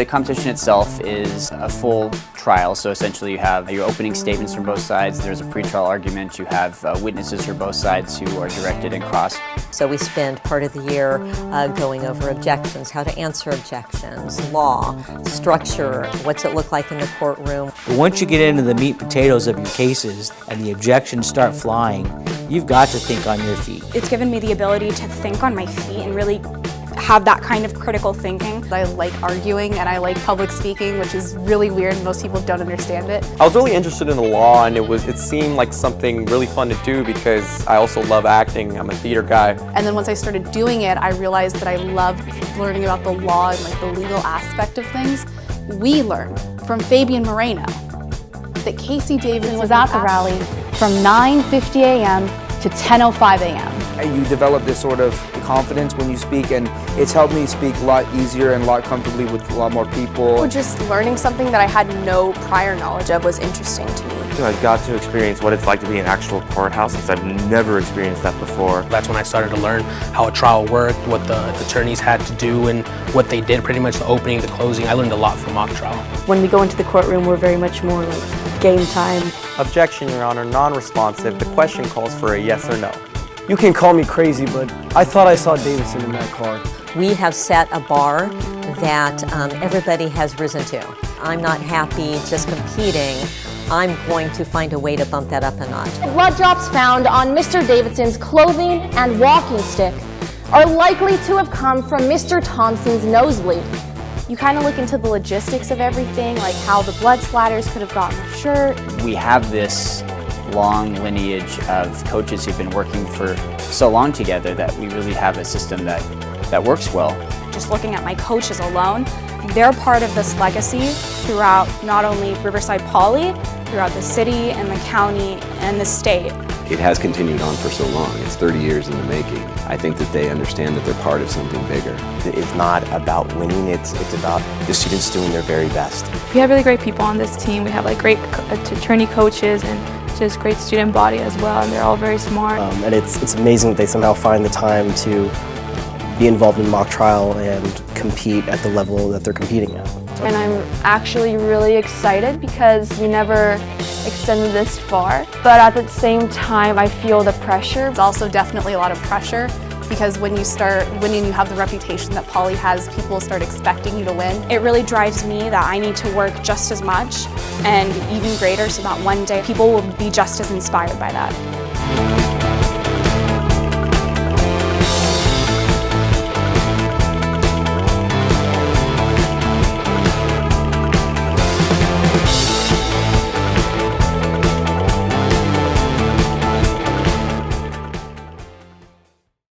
The competition itself is a full trial, so essentially you have your opening statements from both sides, there's a pretrial argument, you have witnesses from both sides who are directed and crossed. So we spend part of the year going over objections, how to answer objections, law, structure, what's it look like in the courtroom. But once you get into the meat and potatoes of your cases and the objections start flying, you've got to think on your feet. It's given me the ability to think on my feet and really have that kind of critical thinking. I like arguing and I like public speaking, which is really weird. Most people don't understand it. I was really interested in the law, and it seemed like something really fun to do because I also love acting. I'm a theater guy. And then once I started doing it, I realized that I loved learning about the law and like the legal aspect of things. We learned from Fabian Moreno that Casey Davidson was at the rally from 9:50 a.m. to 10:05 a.m. You develop this sort of confidence when you speak, and it's helped me speak a lot easier and a lot comfortably with a lot more people. Just learning something that I had no prior knowledge of was interesting to me. I got to experience what it's like to be in an actual courthouse since I've never experienced that before. That's when I started to learn how a trial worked, what the attorneys had to do, and what they did, pretty much the opening, the closing. I learned a lot from mock trial. When we go into the courtroom, we're very much more like game time. Objection, Your Honor, non-responsive. The question calls for a yes or no. You can call me crazy, but I thought I saw Davidson in that car. We have set a bar that everybody has risen to. I'm not happy just competing. I'm going to find a way to bump that up a notch. Blood drops found on Mr. Davidson's clothing and walking stick are likely to have come from Mr. Thompson's nosebleed. You kind of look into the logistics of everything, like how the blood splatters could have gotten the shirt. We have this long lineage of coaches who've been working for so long together that we really have a system that works well. Just looking at my coaches alone, they're part of this legacy throughout not only Riverside Poly, throughout the city and the county and the state. It has continued on for so long. It's 30 years in the making. I think that they understand that they're part of something bigger. It's not about winning, it's about the students doing their very best. We have really great people on this team. We have like great attorney coaches and just great student body as well, and they're all very smart. And it's amazing that they somehow find the time to be involved in mock trial and compete at the level that they're competing at. And I'm actually really excited because we never extended this far, but at the same time I feel the pressure. It's also definitely a lot of pressure because when you start winning, you have the reputation that Poly has, people start expecting you to win. It really drives me that I need to work just as much and even greater so that one day people will be just as inspired by that.